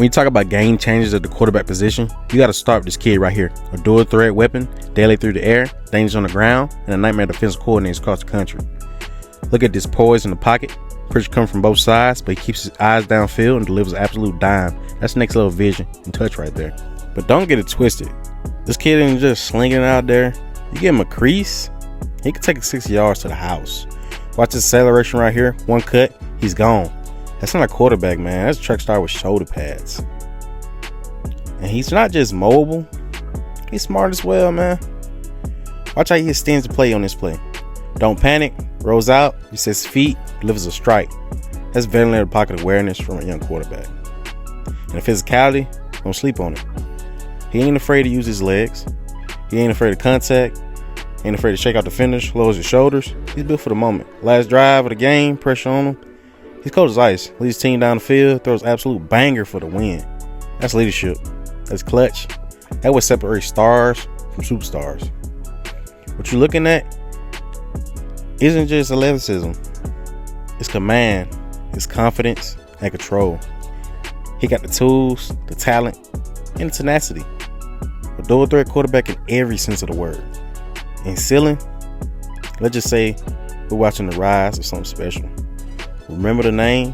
When you talk about game changers at the quarterback position, you got to start with this kid right here. A dual threat weapon, deadly through the air, dangerous on the ground, and a nightmare defensive coordinators across the country. Look at this poise in the pocket. Pressure comes from both sides, but he keeps his eyes downfield and delivers an absolute dime. That's next level vision and touch right there. But don't get it twisted. This kid ain't just slinging it out there. You give him a crease, he can take it 60 yards to the house. Watch this acceleration right here. One cut, he's gone. That's not a quarterback, man. That's a track star with shoulder pads. And he's not just mobile. He's smart as well, man. Watch how he extends the play on this play. Don't panic. Rolls out. He sets feet. Delivers a strike. That's ventilator pocket awareness from a young quarterback. And the physicality, don't sleep on it. He ain't afraid to use his legs. He ain't afraid of contact. Ain't afraid to shake out defenders. Lowers his shoulders. He's built for the moment. Last drive of the game. Pressure on him. He's cold as ice. Leads his team down the field. Throws absolute banger for the win. That's leadership. That's clutch. That would separate stars from superstars. What you're looking at isn't just athleticism. It's command. It's confidence and control. He got the tools, the talent, and the tenacity. A dual threat quarterback in every sense of the word. In ceiling, let's just say we're watching the rise of something special. Remember the name,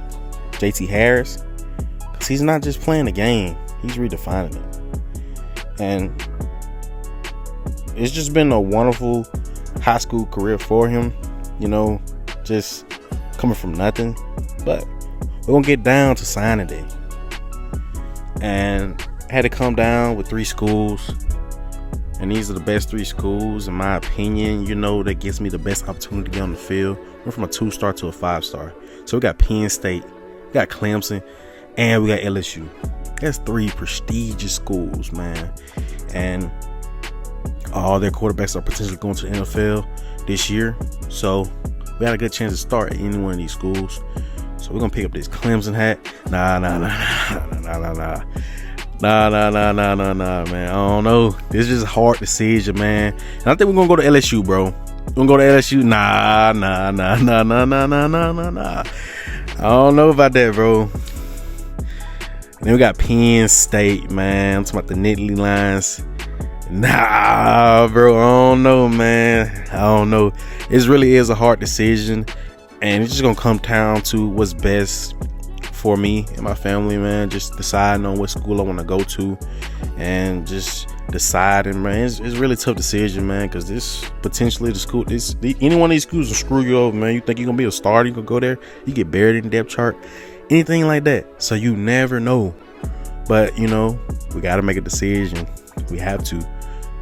JT Harris? Because he's not just playing the game, he's redefining it. And it's just been a wonderful high school career for him, you know, just coming from nothing. But we're going to get down to signing day. And I had to come down with 3 schools. And these are the best 3 schools, in my opinion, you know, that gives me the best opportunity to get on the field. We're from a 2-star to a 5-star. So we got Penn State, we got Clemson, and we got LSU. That's 3 prestigious schools, man. And all their quarterbacks are potentially going to the NFL this year. So we had a good chance to start at any one of these schools. So we're going to pick up this Clemson hat. Nah, man. I don't know. This is just a hard decision, man. And I think we're going to go to LSU, bro. We're going to go to LSU. Nah. I don't know about that, bro. And then we got Penn State, man. I'm talking about the Nittany Lions. Nah, bro. I don't know, man. I don't know. It really is a hard decision. And it's just going to come down to what's best for me and my family, man. Just deciding on what school I want to go to. And just deciding, man. It's a really tough decision, man. Because this potentially the school. Any one of these schools will screw you over, man. You think you're going to be a starter, you can go there. You get buried in the depth chart. Anything like that. So you never know. But, you know, we got to make a decision. We have to.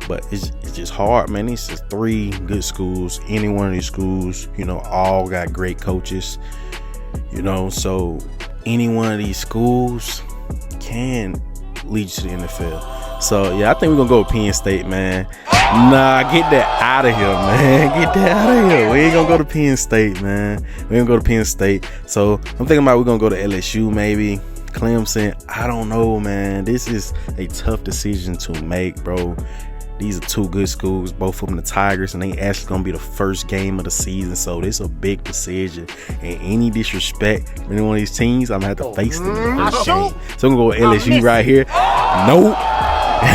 But it's just hard, man. These are 3 good schools. Any one of these schools, you know, all got great coaches. You know, so any one of these schools can lead you to the NFL. So, yeah, I think we're going to go with Penn State, man. Nah, get that out of here, man. Get that out of here. We ain't going to go to Penn State, man. We ain't going to go to Penn State. So, I'm thinking about we're going to go to LSU, maybe. Clemson. I don't know, man. This is a tough decision to make, bro. These are 2 good schools, both of them the Tigers, and they actually gonna be the first game of the season. So this is a big decision. And any disrespect from any one of these teams, I'm gonna have to face them in the first game. So I'm gonna go with LSU right here. Nope.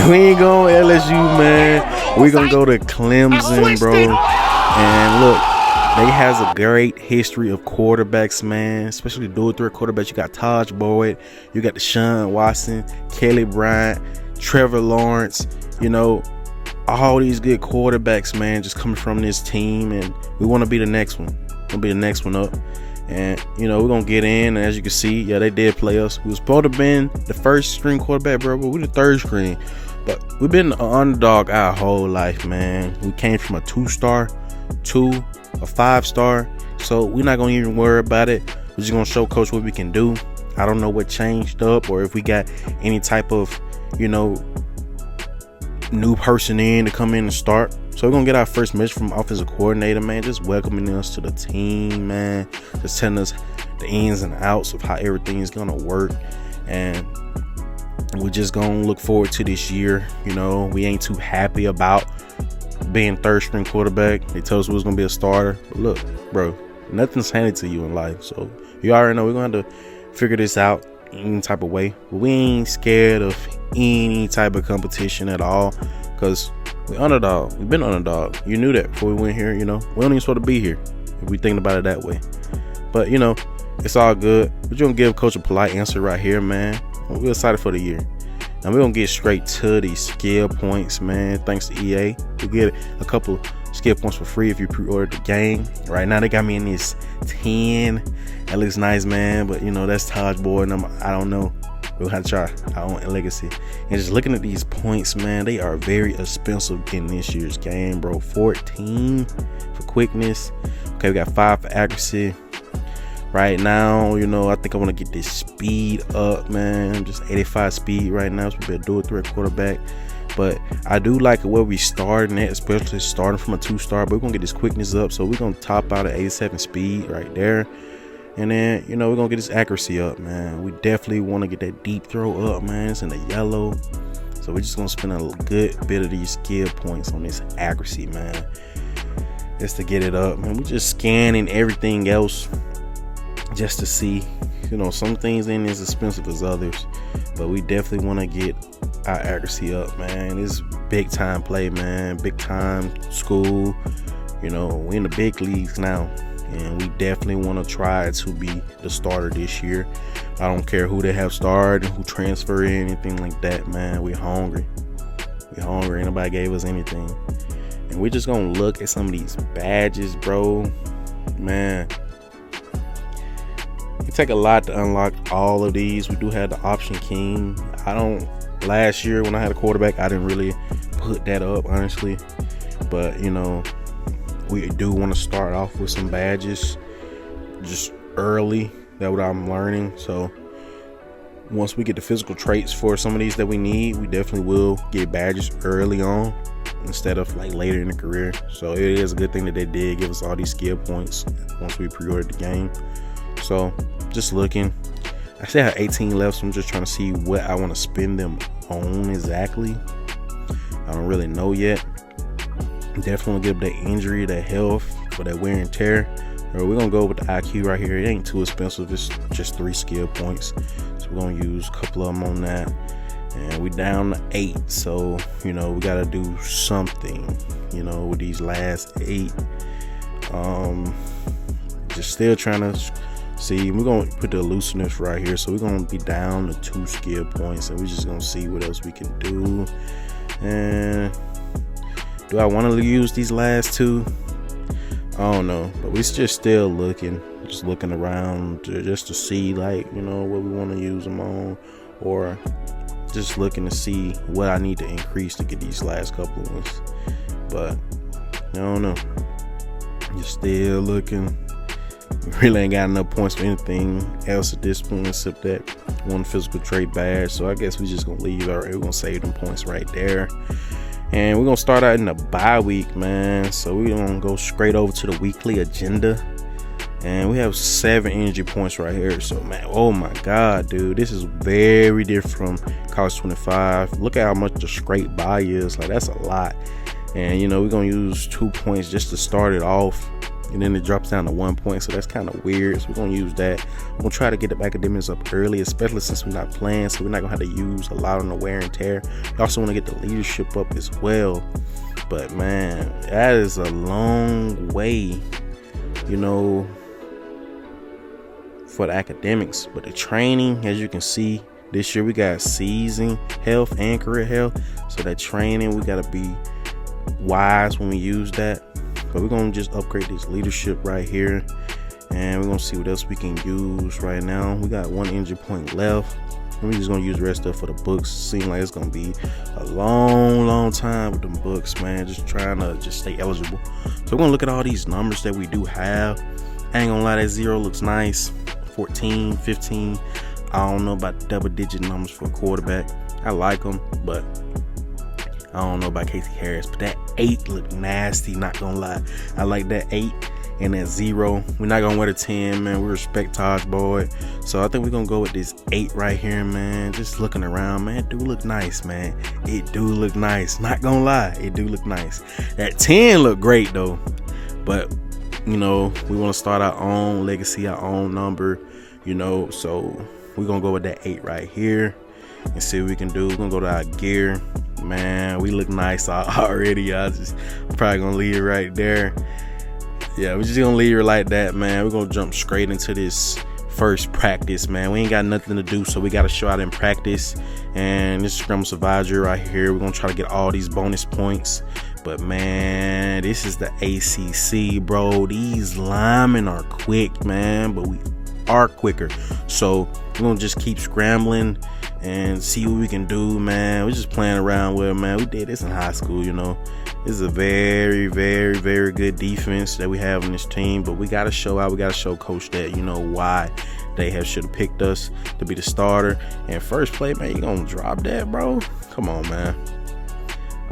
We ain't going LSU, man. We're gonna go to Clemson, bro. And look, they has a great history of quarterbacks, man. Especially dual threat quarterbacks. You got Taj Boyd, you got Deshaun Watson, Kelly Bryant, Trevor Lawrence, you know. All these good quarterbacks, man, just coming from this team, and we want to be the next one. We'll be the next one up, and you know we're gonna get in. And as you can see, yeah, they did play us. We was supposed to have been the first string quarterback, bro, but we're the 3rd string. But we've been an underdog our whole life, man. We came from a 2-star to a 5-star, so we're not gonna even worry about it. We're just gonna show coach what we can do. I don't know what changed up, or if we got any type of, you know, new person in to come in and start. So we're gonna get our first message from offensive coordinator, man, just welcoming us to the team, man, just telling us the ins and outs of how everything is gonna work. And we're just gonna look forward to this year. You know, we ain't too happy about being 3rd string quarterback. They told us we was gonna be a starter, but look, bro, nothing's handed to you in life. So you already know we're gonna have to figure this out. any type of way. But we ain't scared of any type of competition at all, because we underdog. We've been underdog. You knew that before we went here. We don't even sort of be here if we think about it that way. But it's all good. We're gonna give Coach a polite answer right here, man. We're excited for the year. Now we're gonna get straight to these skill points, man. Thanks to EA, you get a couple skill points for free if you pre-ordered the game. Right now they got me in this 10. That looks nice, man. But that's Taj Boyd, and I don't know. We'll have to try our own legacy. And just looking at these points, man, they are very expensive in this year's game, bro. 14 for quickness. Okay, we got 5 for accuracy. Right now, I think I want to get this speed up, man. Just 85 speed right now, so we better do it through a quarterback. But I do like where we starting at, especially starting from a 2-star. But we're gonna get this quickness up, so we're gonna top out at 87 speed right there. And then, we're gonna get this accuracy up, man. We definitely want to get that deep throw up, man. It's in the yellow, so we're just gonna spend a good bit of these skill points on this accuracy, man, just to get it up, man. We're just scanning everything else just to see, some things ain't as expensive as others, but we definitely want to get our accuracy up, man. It's big time play, man. Big time school. We in the big leagues now, and we definitely want to try to be the starter this year. I don't care who they have started, who transfer in, anything like that, man. We hungry. Ain't nobody gave us anything, and we're just gonna look at some of these badges, bro. Man, it take a lot to unlock all of these. We do have the option king. Last year when I had a quarterback, I didn't really put that up, honestly. But we do want to start off with some badges just early. That's what I'm learning. So once we get the physical traits for some of these that we need, we definitely will get badges early on instead of like later in the career. So it is a good thing that they did give us all these skill points once we pre-ordered the game. So just looking, I still have 18 left, so I'm just trying to see what I want to spend them on exactly. I don't really know yet. Definitely want to give up that injury, that health, for that wear and tear. Or we're gonna go with the IQ right here. It ain't too expensive. It's just 3 skill points, so we're gonna use a couple of them on that. And we down to 8, so we gotta do something with these last 8. Just still trying to see. We're gonna put the elusiveness right here, so we're gonna be down to 2 skill points, and we're just gonna see what else we can do. And do I want to use these last 2? I don't know, but we're just still looking around just to see, like, what we want to use them on, or just looking to see what I need to increase to get these last couple ones. But I don't know, just still looking. We really ain't got enough points for anything else at this point except that 1 physical trait badge. So I guess we just gonna leave it. We're gonna save them points right there. And we're gonna start out in the bye week, man. So we're gonna go straight over to the weekly agenda. And we have 7 energy points right here. So man, oh my god, dude, this is very different from College 25. Look at how much the straight bye is. Like, that's a lot. And we're gonna use 2 points just to start it off, and then it drops down to 1 point, so that's kind of weird. So we're gonna use that. We're gonna try to get the academics up early, especially since we're not playing, so we're not gonna have to use a lot on the wear and tear. We also want to get the leadership up as well. But man, that is a long way, for the academics. But the training, as you can see, this year we got season health and career health, so that training, we gotta be wise when we use that. But we're gonna just upgrade this leadership right here, and we're gonna see what else we can use right now. We got 1 energy point left. We're just gonna use the rest of it for the books. Seems like it's gonna be a long time with them books, man. Just trying to just stay eligible. So we're gonna look at all these numbers that we do have. I ain't gonna lie, that 0 looks nice. 14, 15. I don't know about double-digit numbers for a quarterback. I like them, but I don't know about Casey Harris. But that 8 look nasty, not gonna lie. I like that 8 and that 0. We're not gonna wear the 10, man. We respect Taj Boyd, so I think we're gonna go with this 8 right here, man. Just looking around, man, it do look nice, man. It do look nice, not gonna lie, it do look nice. That 10 look great though, but we want to start our own legacy, our own number, so we're gonna go with that 8 right here and see what we can do. We're gonna go to our gear. Man, we look nice already, y'all. I'm probably gonna leave it right there. Yeah, we're just gonna leave it like that, man. We're gonna jump straight into this first practice, man. We ain't got nothing to do, so we gotta show out in practice. And this is Scramble Advisory right here. We're gonna try to get all these bonus points. But man, this is the ACC, bro. These linemen are quick, man, but we are quicker. So we're gonna just keep scrambling and see what we can do, man. We're just playing around with it, man. We did this in high school, you know. This is a very, very, very good defense that we have on this team, but we got to show out. We got to show coach that, you know, why they should have picked us to be the starter. And first play, man, you gonna drop that, bro? Come on, man.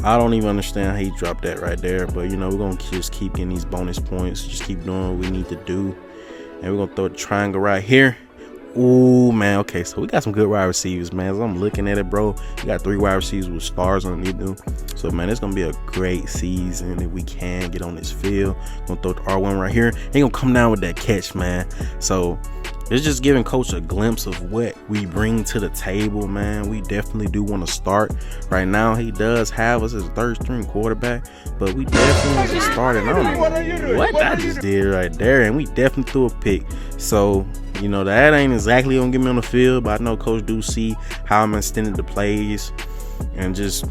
I don't even understand how he dropped that right there, but you know, we're gonna just keep getting these bonus points, just keep doing what we need to do. And we're gonna throw a triangle right here. Ooh, man. Okay, so we got some good wide receivers, man. As I'm looking at it, bro, we got 3 wide receivers with stars underneath them. So man, it's gonna be a great season if we can get on this field. Gonna throw the R1 right here. He gonna come down with that catch, man. So it's just giving coach a glimpse of what we bring to the table, man. We definitely do want to start. Right now, he does have us as a 3rd string quarterback, but we definitely just started. I don't know what I just did right there, and we definitely threw a pick. So, you know, that ain't exactly gonna get me on the field, but I know coach do see how I'm extending the plays and just,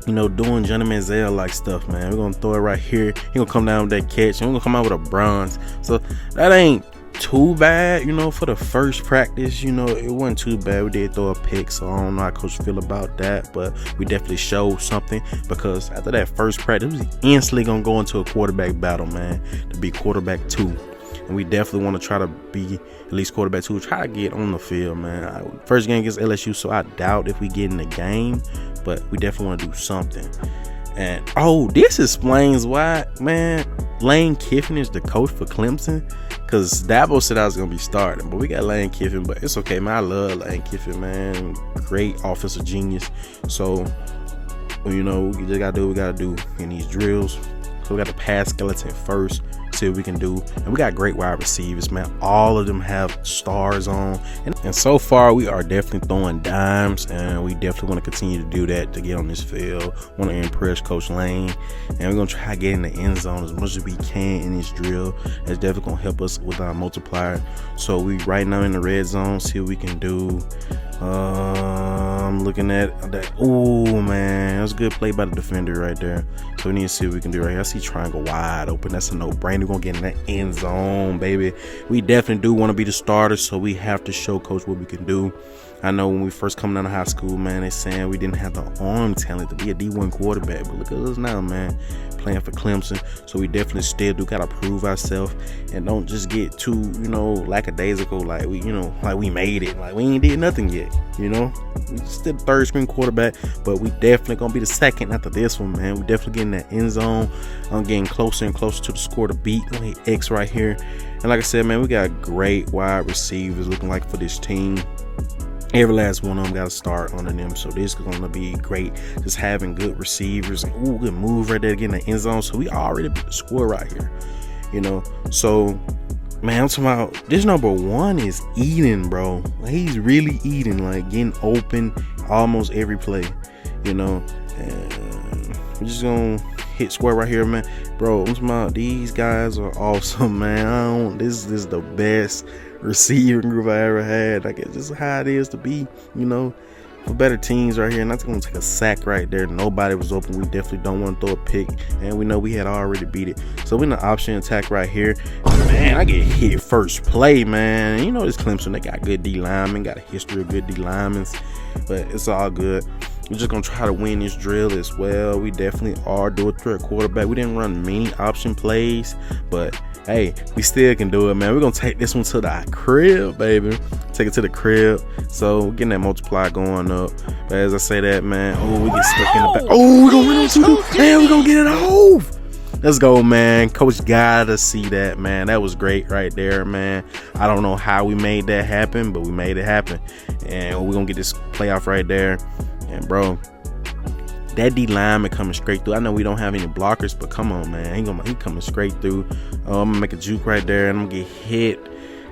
you know, doing Johnny Manziel like stuff, man. We're gonna throw it right here. He gonna come down with that catch, and we're gonna come out with a bronze. So that ain't too bad, you know, for the first practice. You know, it wasn't too bad. We did throw a pick, so I don't know how coach feel about that, but we definitely showed something, because after that first practice, we instantly gonna go into a quarterback battle, man, to be quarterback 2. And we definitely want to try to be at least quarterback 2, try to get on the field, man. First game against LSU, so I doubt if we get in the game, but we definitely want to do something. And oh, this explains why, man, Lane Kiffin is the coach for Clemson, because Dabo said I was gonna be starting, but we got Lane Kiffin. But it's okay, man. I love Lane Kiffin, man. Great offensive genius. So, you know, we just gotta do what we gotta do in these drills. So we got the pass skeleton first, see what we can do. And we got great wide receivers, man. All of them have stars on. And so far, we are definitely throwing dimes, and we definitely want to continue to do that to get on this field. Want to impress Coach Lane. And we're going to try to get in the end zone as much as we can in this drill. That's definitely going to help us with our multiplier. So we right now in the red zone, see what we can do. I'm looking at that. Oh man, that's a good play by the defender right there. So we need to see what we can do right here. I see triangle wide open. That's a no-brainer. We're gonna get in that end zone, baby. We definitely do want to be the starter, so we have to show coach what we can do. I know when we first come down to high school, man, they saying we didn't have the arm talent to be a D1 quarterback, but look at us now, man, playing for Clemson. So we definitely still do gotta prove ourselves, and don't just get too, you know, lackadaisical, like we, you know, like we made it, like we ain't did nothing yet, you know. We still 3rd string quarterback, but we definitely gonna be the 2nd after this one, man. We definitely getting that end zone. I'm getting closer and closer to the score to beat. Let me X right here. And like I said, man, we got great wide receivers looking like for this team. Every last one of them got to start under them, so this is going to be great. Just having good receivers, and ooh, good move right there, getting the end zone. So we already beat the score right here, you know. So, man, I'm talking about this number 1 is eating, bro. He's really eating, like getting open almost every play, you know. And we're just gonna hit square right here, man. Bro, I'm talking about these guys are awesome, man. This is the best receiving group I ever had. Like, it's just how it is to be, you know, for better teams right here. And that's gonna take a sack right there. Nobody was open. We definitely don't want to throw a pick, and we know we had already beat it. So we're in the option attack right here. Man, I get hit first play, man. You know, this Clemson, they got good D linemen, got a history of good D linemen, but it's all good. We're just gonna try to win this drill as well. We definitely are dual threat quarterback. We didn't run many option plays, but hey, we still can do it, man. We're gonna take this one to the crib, baby. Take it to the crib. So we're getting that multiplier going up. But as I say that, man, oh, we get stuck in the back. Oh, we're gonna win on 2. Man, we're gonna get it off. Let's go, man. Coach gotta see that, man. That was great right there, man. I don't know how we made that happen, but we made it happen. And we're gonna get this playoff right there. And bro, that D lineman coming straight through. I know we don't have any blockers, but come on, man. He coming straight through. I'm gonna make a juke right there, and I'm gonna get hit.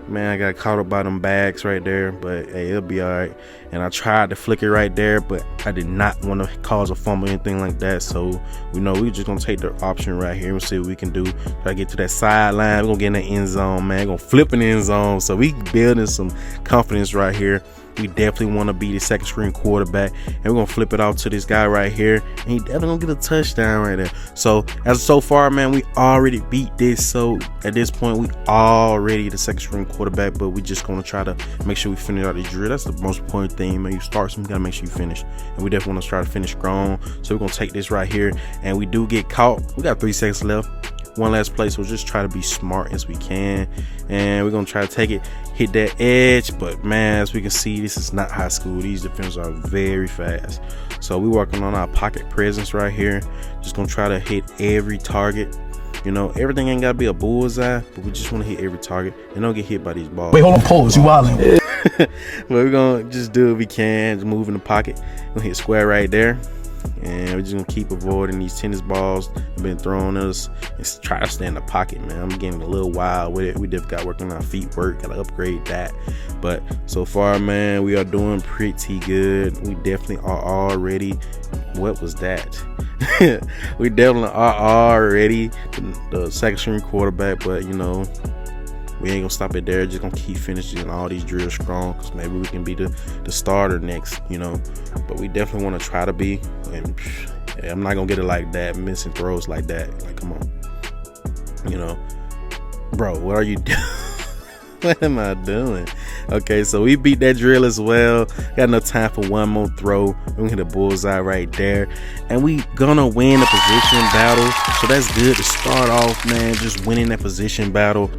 man, I got caught up by them bags right there, but hey, it'll be all right. And I tried to flick it right there, but I did not want to cause a fumble or anything like that. So we're just gonna take the option right here and see what we can do. Try to get to that sideline. We're gonna get in the end zone, man. We're gonna flip in the end zone. So we building some confidence right here. We definitely want to be the second string quarterback, and we're gonna flip it off to this guy right here, and he definitely gonna get a touchdown right there. So so far, man, we already beat this. So at this point, we already the second string quarterback, but we just gonna try to make sure we finish out the drill. That's the most important thing, man. You start something, you gotta make sure you finish, and we definitely want to try to finish strong. So we're gonna take this right here, and we do get caught. We got 3 seconds left. One last play, so we'll just try to be smart as we can, and we're gonna try to take it, hit that edge. But man, as we can see, this is not high school. These defenders are very fast, so we're working on our pocket presence right here. Just gonna try to hit every target. Everything ain't gotta be a bullseye, but we just want to hit every target and don't get hit by these balls. Wait, hold on, pause. You wildin'. But we're gonna just do what we can, just move in the pocket. We're gonna hit square right there. And we're just gonna keep avoiding these tennis balls that have been thrown at us and try to stay in the pocket, man. I'm getting a little wild with it. We just got working on our feet work, gotta upgrade that. But so far, man, we are doing pretty good. We definitely are already, what was that? We definitely are already the second string quarterback, but we ain't gonna stop it there. Just gonna keep finishing all these drills strong, because maybe we can be the starter next, But we definitely want to try to be. And I'm not gonna get it like that, missing throws like that. Like, come on, bro. What are you doing? What am I doing? Okay, so we beat that drill as well. Got enough time for one more throw. We're gonna hit a bullseye right there, and we gonna win the position battle. So that's good to start off, man. Just winning that position battle.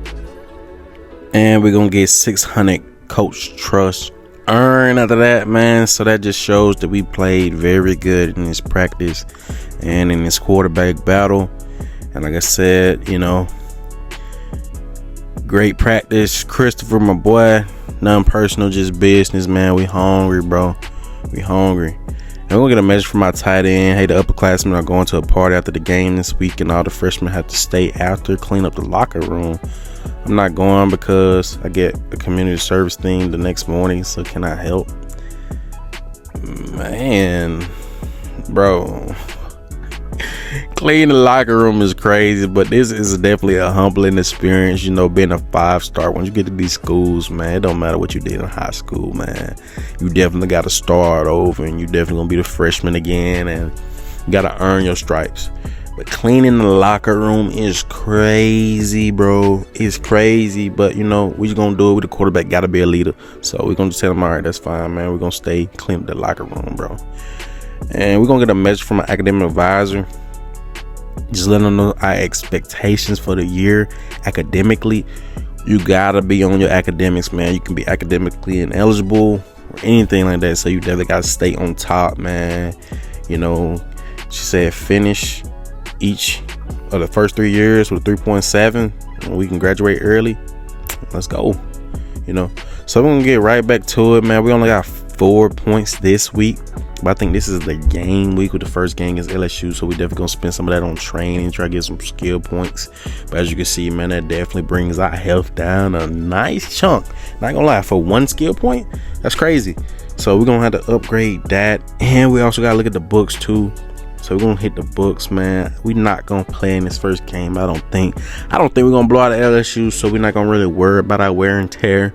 And we're gonna get 600 coach trust earned after that, man. So that just shows that we played very good in this practice and in this quarterback battle. And like I said, great practice. Christopher, my boy, nothing personal, just business, man. We hungry, bro. We hungry. And we're gonna get a message from my tight end. Hey, the upperclassmen are going to a party after the game this week, and all the freshmen have to stay after, clean up the locker room. I'm not going because I get a community service thing the next morning, so can I help? Man, bro, cleaning the locker room is crazy, but this is definitely a humbling experience, being a 5-star. Once you get to these schools, man, it don't matter what you did in high school, man. You definitely got to start over, and you definitely gonna be the freshman again, and you got to earn your stripes. But cleaning the locker room is crazy, bro. It's crazy, but we just gonna do it with the quarterback. Gotta be a leader, so we're gonna just tell him, all right, that's fine, man. We're gonna stay clean the locker room, bro. And we're gonna get a message from an academic advisor, just letting them know our expectations for the year academically. You gotta be on your academics, man. You can be academically ineligible or anything like that, so you definitely gotta stay on top, man. She said finish each of the first 3 years with 3.7, and we can graduate early. Let's go. So we're gonna get right back to it, man. We only got 4 points this week, but I think this is the game week with the first game against LSU, so we definitely gonna spend some of that on training, try to get some skill points. But as you can see, man, that definitely brings our health down a nice chunk. Not gonna lie, for 1 skill point, that's crazy. So we're gonna have to upgrade that, and we also gotta look at the books too. So we're gonna hit the books, man. We're not gonna play in this first game. I don't think we're gonna blow out of LSU, so we're not gonna really worry about our wear and tear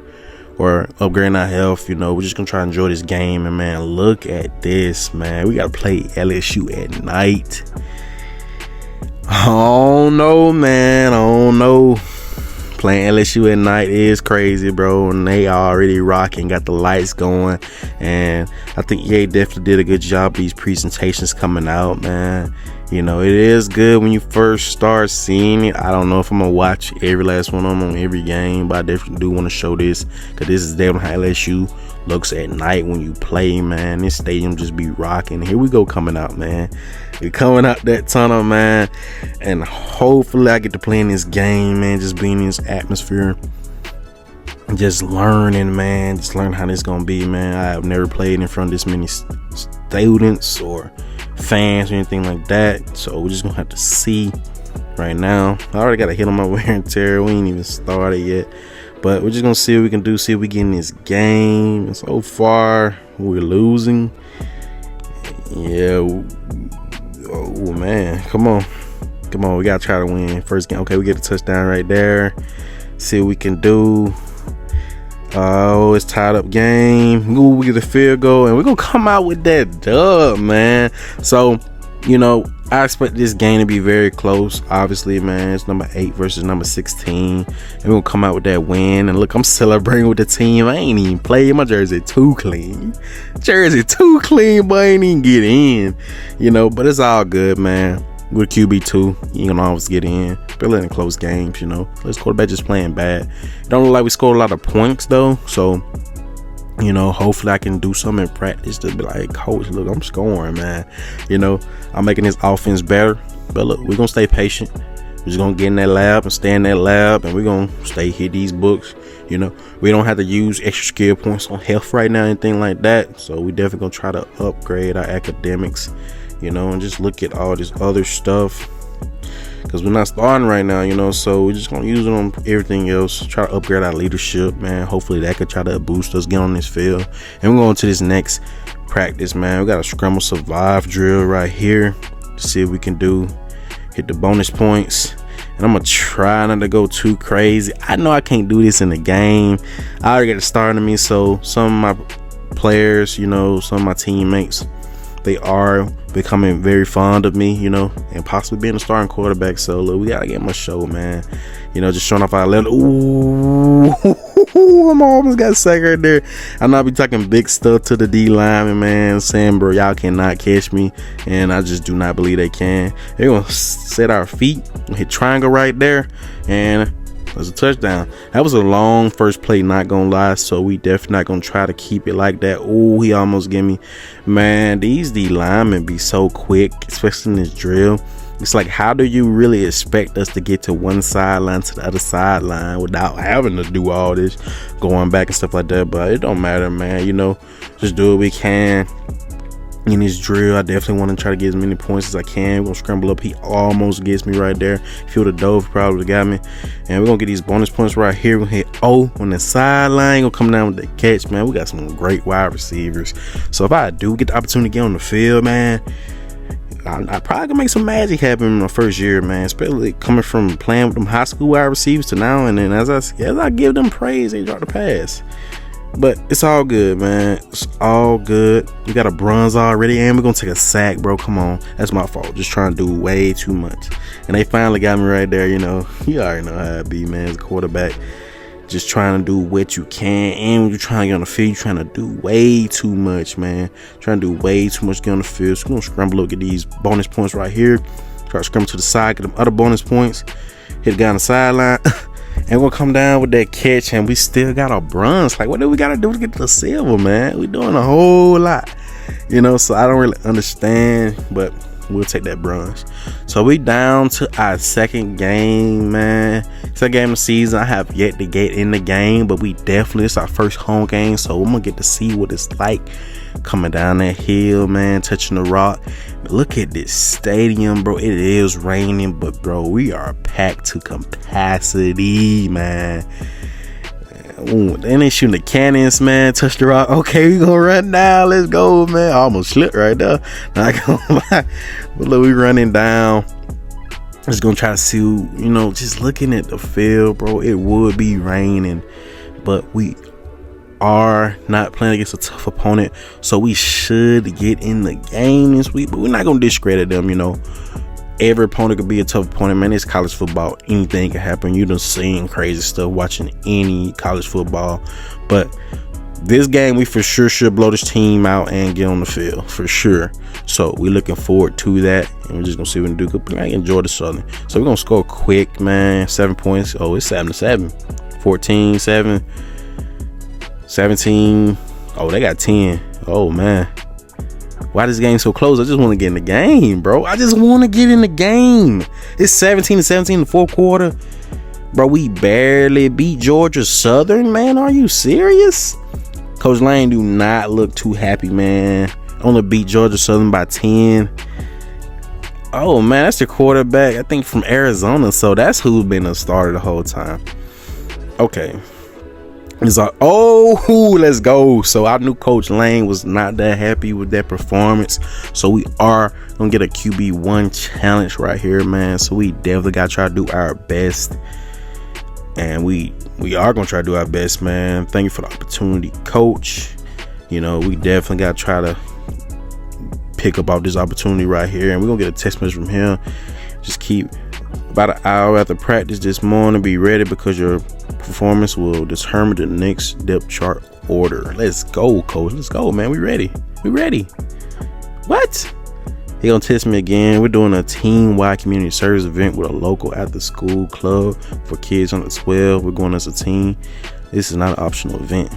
or upgrading our health. We're just gonna try to enjoy this game. And man, look at this, man. We gotta play LSU at night. Oh no, man. Oh no. Playing LSU at night is crazy, bro, and they already rocking, got the lights going, and I think EA definitely did a good job of these presentations coming out, man. It is good when you first start seeing it. I don't know if I'm gonna watch every last one of them on every game, but I definitely do want to show this, because this is definitely how LSU looks at night when you play, man. This stadium just be rocking. Here we go, coming out, man. We're coming out that tunnel, man, and hopefully I get to play in this game, man. Just being in this atmosphere, just learning, man. Just learn how this gonna be, man. I have never played in front of this many students or fans or anything like that, so we're just gonna have to see right now. I already got a hit on my wear and tear. We ain't even started yet, But we're just gonna see what we can do, see if we get in this game. So far, we're losing. Yeah. Oh man, come on, we gotta try to win first game. Okay, we get a touchdown right there. See what we can do. Oh, it's tied up game. Ooh, we get a field goal, and we're gonna come out with that dub, man. So, I expect this game to be very close. Obviously, man, it's number 8 versus number 16, and we're gonna come out with that win. And look, I'm celebrating with the team. I ain't even played. My jersey too clean, but I ain't even get in. But it's all good, man. With QB2, you can always get in. Still in close games, This quarterback just playing bad. It don't look like we scored a lot of points though, so hopefully I can do something in practice to be like, coach, look, I'm scoring, man. I'm making this offense better. But look, we're gonna stay patient. We're just gonna get in that lab and stay in that lab, and we're gonna stay hit these books. We don't have to use extra skill points on health right now, anything like that. So we definitely gonna try to upgrade our academics, and just look at all this other stuff. Because we're not starting right now, so we're just going to use it on everything else. Try to upgrade our leadership, man. Hopefully that could try to boost us, get on this field. And we're going to this next practice, man. We got a scramble survive drill right here to see if we can hit the bonus points. And I'm going to try not to go too crazy. I know I can't do this in the game. I already got it started me, so some of my players, some of my teammates, they are becoming very fond of me, and possibly being a starting quarterback. So look, we gotta get him a show, man. Just showing off our level. Ooh, I almost got sacked right there. I know I be talking big stuff to the D lineman, man, saying, bro, y'all cannot catch me, and I just do not believe they can. They're gonna set our feet, hit triangle right there, and there's a touchdown. That was a long first play, not gonna lie, so we definitely not gonna try to keep it like that. Oh, he almost gave me. Man, these D linemen be so quick, especially in this drill. It's like, how do you really expect us to get to one sideline to the other sideline without having to do all this going back and stuff like that? But it don't matter, man. Just do what we can in this drill. I definitely want to try to get as many points as I can. We're gonna scramble up. He almost gets me right there. If he would have dove, he probably would have got me. And we're gonna get these bonus points right here. We're gonna hit O on the sideline. Gonna come down with the catch, man. We got some great wide receivers. So if I do get the opportunity to get on the field, man, I probably can make some magic happen in my first year, man. Especially coming from playing with them high school wide receivers to now. And then as I give them praise, they drop the pass. But it's all good, man. It's all good. We got a bronze already, and we're gonna take a sack, bro. Come on, that's my fault. Just trying to do way too much, and they finally got me right there. You already know how it be, man. As a quarterback, just trying to do what you can, and when you're trying to get on the field, you're trying to do way too much, man. Trying to do way too much to get on the field. So we're gonna scramble up, get these bonus points right here. Try to scramble to the side, get them other bonus points. Hit the guy on the sideline. And we'll come down with that catch, and we still got our bronze. Like, what do we gotta do to get to the silver, man? We doing a whole lot, so I don't really understand, but we'll take that bronze. So we down to our second game, man. Second game of the season. I have yet to get in the game, but it's our first home game, so I'm gonna get to see what it's like coming down that hill, man, touching the rock. Look at this stadium, bro. It is raining, but bro, we are packed to capacity, man. Ooh, then they shooting the cannons, man. Touch the rock. Okay, we gonna run down. Let's go, man. I almost slipped right there. Not gonna lie. But look, we running down. Just gonna try to see, just looking at the field, bro. It would be raining, but we are not playing against a tough opponent, so we should get in the game this week. But we're not gonna discredit them. Every opponent could be a tough opponent, man. It's college football. Anything can happen. You done seen crazy stuff watching any college football, but this game we for sure should blow this team out and get on the field for sure. So we're looking forward to that, and we're just gonna see what we can do. I enjoy the Southern, so we're gonna score quick, man. 7 points. Oh, it's 7-7, 14-7. 17. Oh, they got 10. Oh man, why this game so close? I just want to get in the game, bro. I just want to get in the game. It's 17-17 in the fourth quarter, bro. We barely beat Georgia Southern, man. Are you serious? Coach Lane do not look too happy, man. Only beat Georgia Southern by 10. Oh man, that's the quarterback, I think, from Arizona. So that's who's been a starter the whole time. Okay. It's like, oh, let's go. So our new coach Lane was not that happy with that performance. So we are gonna get a QB1 challenge right here, man. So we definitely gotta try to do our best. And we are gonna try to do our best, man. Thank you for the opportunity, coach. You know, we definitely gotta try to pick up this opportunity right here. And we're gonna get a text message from him. Just keep about an hour after practice this morning. Be ready because your performance will determine the next depth chart order. Let's go, coach. Let's go, man. We ready. What? He gonna test me again. We're doing a team-wide community service event with a local after-school club for kids under 12. We're going as a team. This is not an optional event.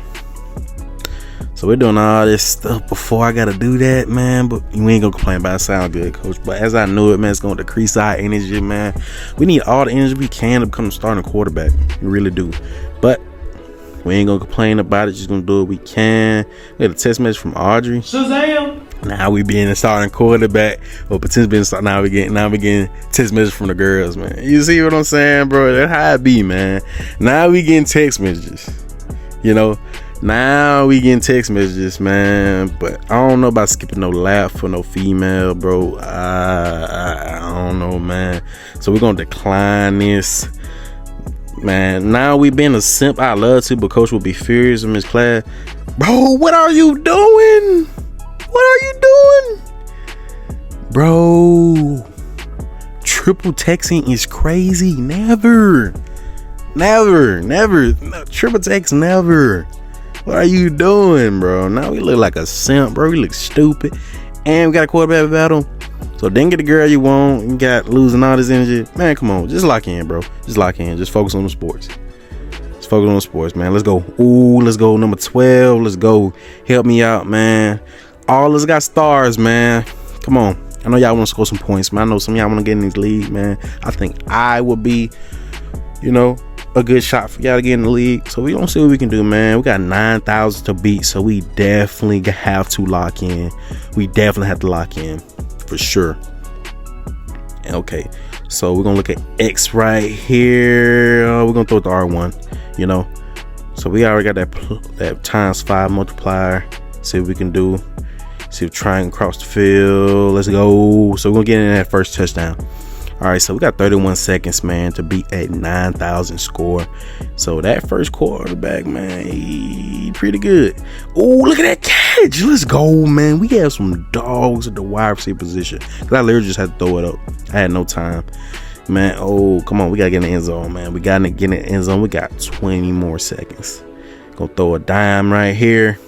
So we're doing all this stuff before I gotta do that, man. But we ain't gonna complain about it. Sound good, coach. But as I knew it, man, it's gonna decrease our energy, man. We need all the energy we can to become a starting quarterback. We really do. But we ain't gonna complain about it. Just gonna do what we can. We got a text message from Audrey. Shazam! Now we being a starting quarterback, or potentially being starting. Now we getting text messages from the girls, man. You see what I'm saying, bro? That's how it be, man. Now we getting text messages. You know. Now we getting text messages, man. But I don't know about skipping no lap for no female, bro. I don't know, man. So we're gonna decline this, man. Now we been a simp. I love to, but coach will be furious in his class. Bro, what are you doing? What are you doing, bro? Triple texting is crazy. Never. No, triple text, never. What are you doing, bro? Now we look like a simp, bro. We look stupid. And we got a quarterback battle. So didn't get the girl you want. You got losing all this energy. Man, come on. Just lock in, bro. Just lock in. Just focus on the sports. Just focus on the sports, man. Let's go. Ooh, let's go. Number 12. Let's go. Help me out, man. All us got stars, man. Come on. I know y'all want to score some points, man. I know some of y'all want to get in this league, man. I think I would be, you know, a good shot for y'all to get in the league. So we gonna see what we can do, man. We got 9,000 to beat, so we definitely have to lock in. We definitely have to lock in for sure. Okay, so we're gonna look at X right here. We're gonna throw it to R1, you know. So we already got that times 5 multiplier. See what we can do. See if trying across the field. Let's go. So we're gonna get in that first touchdown. All right, so we got 31 seconds, man, to beat a 9,000 score. So that first quarterback, man, he pretty good. Oh, look at that catch. Let's go, man. We have some dogs at the wide receiver position. Because I literally just had to throw it up. I had no time. Man, oh, come on. We got to get in the end zone, man. We got to get in the end zone. We got 20 more seconds. Gonna throw a dime right here.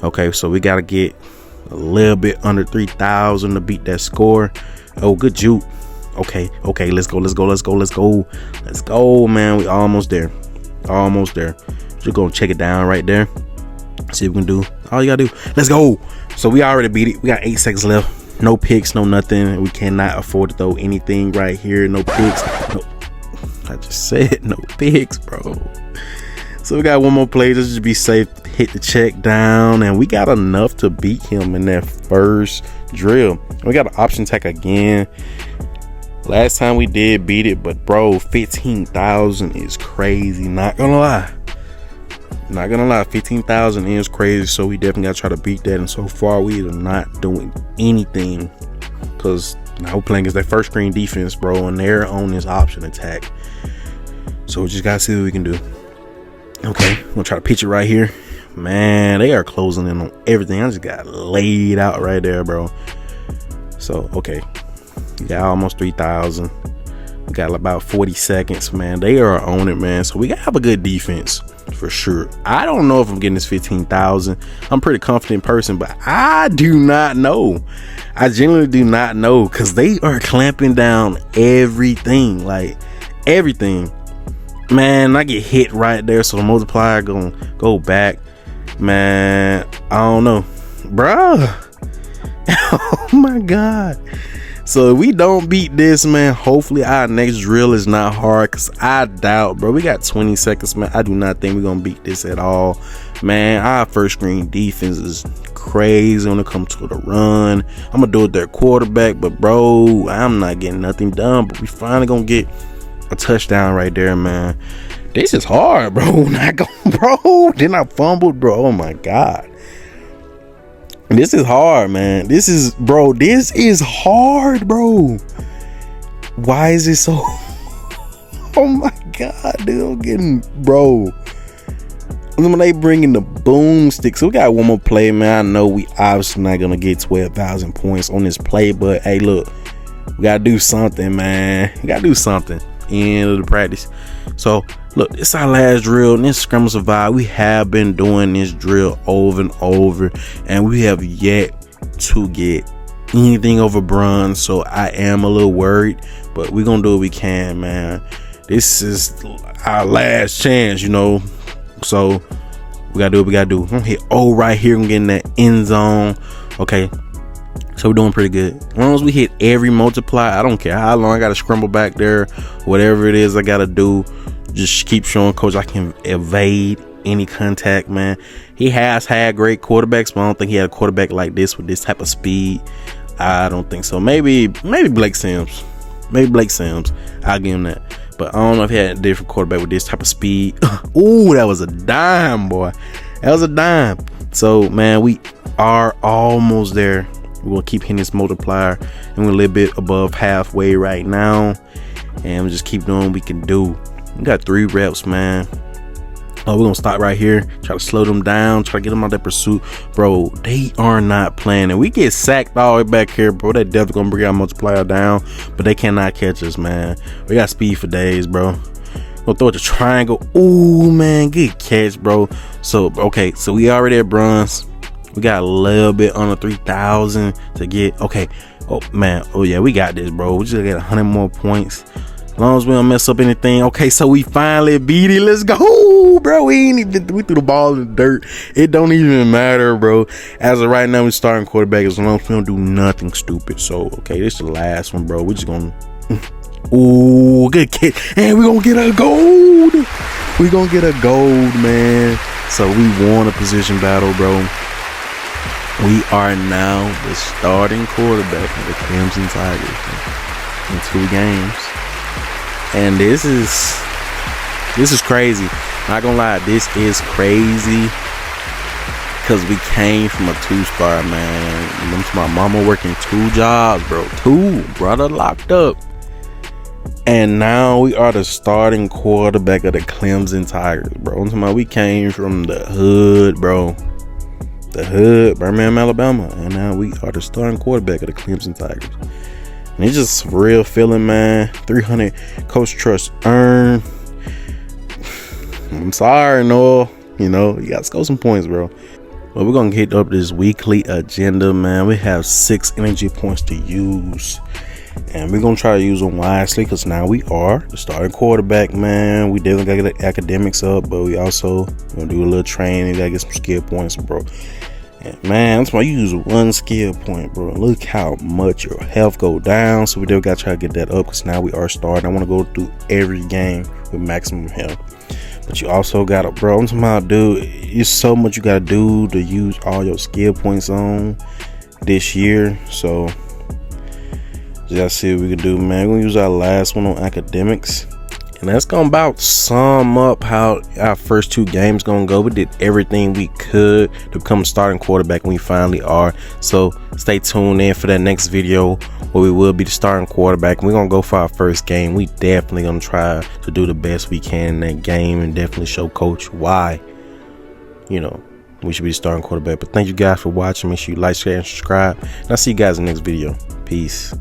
Okay, so we got to get a little bit under 3,000 to beat that score. Oh, good juke. Okay, let's go, man. We almost there. Just gonna check it down right there. See what we can do. All you gotta do. Let's go. So we already beat it. We got 8 seconds left. No picks, no nothing. We cannot afford to throw anything right here. No picks. No. I just said no picks, bro. So we got one more play. Just to be safe. Hit the check down, and we got enough to beat him in that first drill. We got an option attack again. Last time we did beat it, but bro, 15,000 is crazy. Not gonna lie, 15,000 is crazy. So we definitely gotta try to beat that. And so far, we are not doing anything because now we're playing against that first screen defense, bro, and they're on this option attack. So we just gotta see what we can do. Okay, I'm gonna try to pitch it right here. Man, they are closing in on everything. I just got laid out right there, bro. So okay. We got almost 3,000. We got about 40 seconds, man. They are on it, man. So we got to have a good defense for sure. I don't know if I'm getting this 15,000. I'm a pretty confident person, but I do not know. I genuinely do not know because they are clamping down everything, like everything. Man, I get hit right there, so the multiplier gonna go back. Man, I don't know, bruh. Oh my God. So if we don't beat this, man, hopefully our next drill is not hard, because I doubt, bro. We got 20 seconds, man. I do not think we're going to beat this at all. Man, our first screen defense is crazy when it comes to the run. I'm going to do it their quarterback, but, bro, I'm not getting nothing done. But we finally going to get a touchdown right there, man. This is hard, bro. Not going, bro. Then I fumbled, bro. Oh my God. This is hard, man. This is hard, bro. Why is it so? Oh my God, dude. I'm getting, bro. When they bringing the boomsticks, so we got one more play, man. I know we obviously not gonna get 12,000 points on this play, but hey, look, we gotta do something, man. We gotta do something. End of the practice. So look, it's our last drill. And this Scramble Survive. We have been doing this drill over and over, and we have yet to get anything over bronze. So I am a little worried, but we're gonna do what we can, man. This is our last chance, you know. So we gotta do what we gotta do. I'm gonna hit O right here and get in that end zone. Okay. So we're doing pretty good. As long as we hit every multiply, I don't care how long I gotta scramble back there, whatever it is I gotta do, just keep showing coach I can evade any contact, man. He has had great quarterbacks, but I don't think he had a quarterback like this with this type of speed. I don't think so. Maybe Blake Sims. I'll give him that. But I don't know if he had a different quarterback with this type of speed. Ooh, that was a dime, boy. That was a dime. So, man, we are almost there. We're going to keep hitting this multiplier. And we're a little bit above halfway right now. And we just keep doing what we can do. We got 3 reps, man. Oh, we're going to stop right here. Try to slow them down. Try to get them out of pursuit. Bro, they are not playing. And we get sacked all the way back here, bro. They're definitely going to bring our multiplier down. But they cannot catch us, man. We got speed for days, bro. We'll throw it to triangle. Ooh, man. Good catch, bro. So, okay. So, we already at bronze. We got a little bit under 3,000 to get. Okay. Oh, man. Oh, yeah. We got this, bro. We just got 100 more points. As long as we don't mess up anything. Okay, so we finally beat it. Let's go, bro. We threw the ball in the dirt. It don't even matter, bro. As of right now, we're starting quarterback. As long as we don't do nothing stupid. So, okay, this is the last one, bro. We're just gonna. Ooh, good kick. And we're gonna get a gold. We're gonna get a gold, man. So we won a position battle, bro. We are now the starting quarterback of the Clemson Tigers in 2 games. And this is crazy. Not gonna lie, this is crazy. Cause we came from a 2-star, man. Went to my mama working 2 jobs, bro. 2 brother locked up. And now we are the starting quarterback of the Clemson Tigers, bro. We came from the hood, bro. The hood, Birmingham, Alabama. And now we are the starting quarterback of the Clemson Tigers. And it's just a real feeling, man. 300 coach trust earned. I'm sorry, Noah. You know, you got to score some points, bro. But we're going to get up this weekly agenda, man. We have 6 energy points to use. And we're going to try to use them wisely because now we are the starting quarterback, man. We definitely got to get the academics up, but we also going to do a little training. Got to get some skill points, bro. And man, that's why you use 1 skill point, bro. Look how much your health go down. So we definitely got to try to get that up because now we are starting. I want to go through every game with maximum health. But you also got to, bro, I'm talking about, dude, it's so much you got to do to use all your skill points on this year. So just gotta see what we can do, man. We're gonna use our last one on academics, and that's gonna about sum up how our first 2 games gonna go. We did everything we could to become a starting quarterback, and we finally are. So stay tuned in for that next video where we will be the starting quarterback. We're gonna go for our first game. We definitely gonna try to do the best we can in that game and definitely show coach why, you know, we should be the starting quarterback. But thank you guys for watching. Make sure you like, share, and subscribe, and I'll see you guys in the next video. Peace.